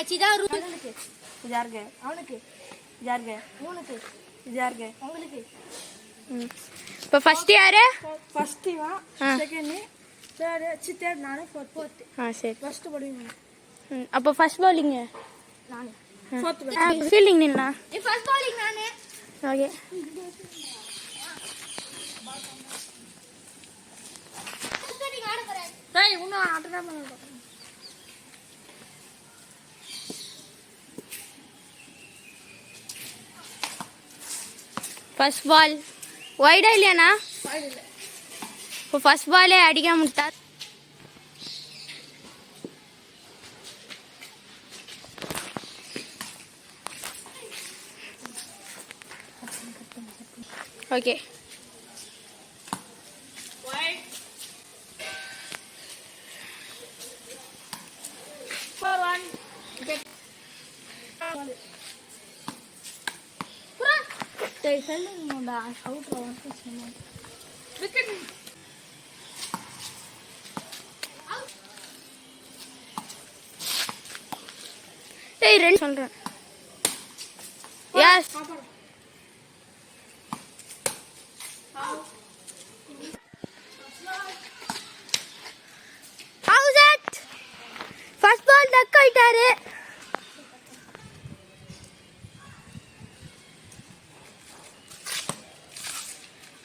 Match இதான் அவனுக்கு யாருங்க அவனுக்கு யாருங்க உனக்கு யாருங்க உங்களுக்கு இப்போ ஃபர்ஸ்ட் யாரு ஃபர்ஸ்ட் இவன் செகண்ட் தேர்ட் நானு ஃபோர்த் சரி ஃபர்ஸ்ட் பவுலிங் அப்போ ஃபர்ஸ்ட் பவுலிங் நானு ஃபோர்த் ஃபீல்டிங் நின்னா ஃபர்ஸ்ட் பவுலிங் நானு ஓகே டேய் இன்னும் ஆட்டடா பண்ணு ஃபர்ஸ்ட் பால் வைடா இல்லையாண்ணா இப்போ ஃபர்ஸ்ட் பாலே அடிக்காம விட்டா ஓகே ஏய் ரெண்டு சொல்றேன் yes how's it first ball duck ஆயிட்டாரு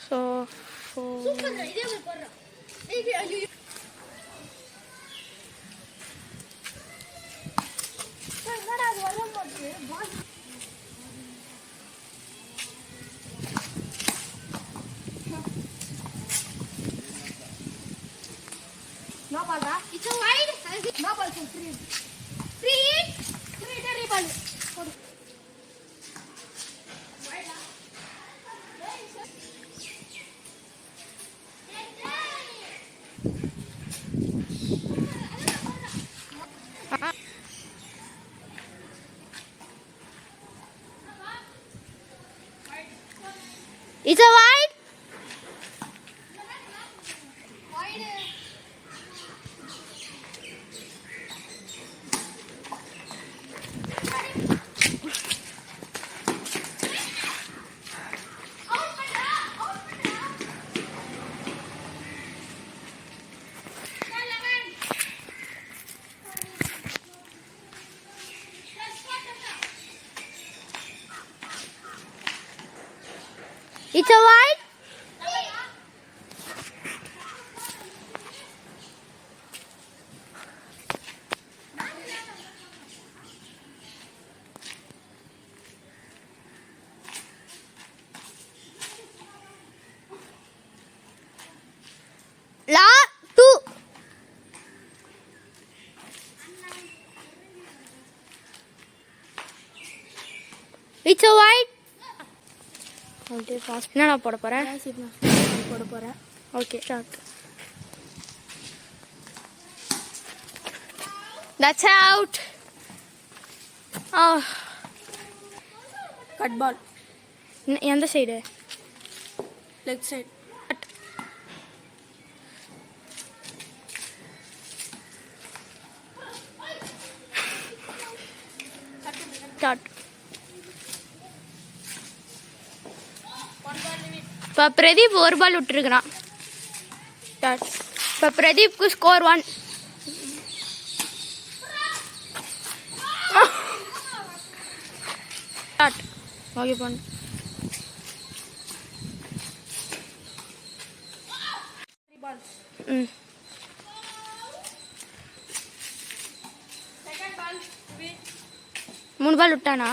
so No ball, da? It's a wide. No ball, free. Free. Free ball. It's a wide. It's a wide. La two. It's a wide. என்னடா போட போறேன் போட போறேன் okay start that's out cut ball எந்த side left side start இப்போ பிரதீப் ஒரு பால் விட்டுருக்குறான் இப்போ பிரதீப்க்கு score 1 start okay பண்ணு ம் செகண்ட் பால் 3 பால் விட்டானா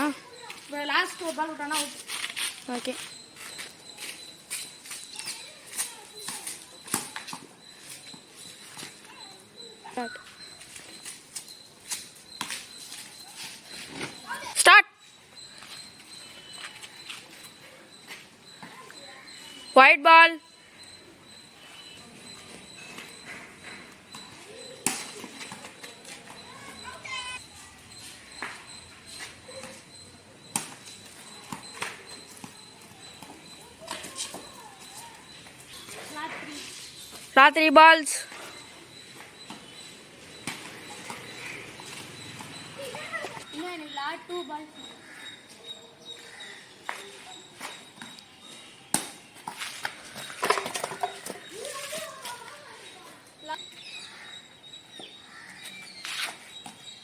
லாஸ்ட் ஒரு பால் விட்டானா okay Start. Wide ball. Last 3 balls. எனக்கு லாஸ்ட் 2 பால்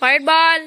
White ball.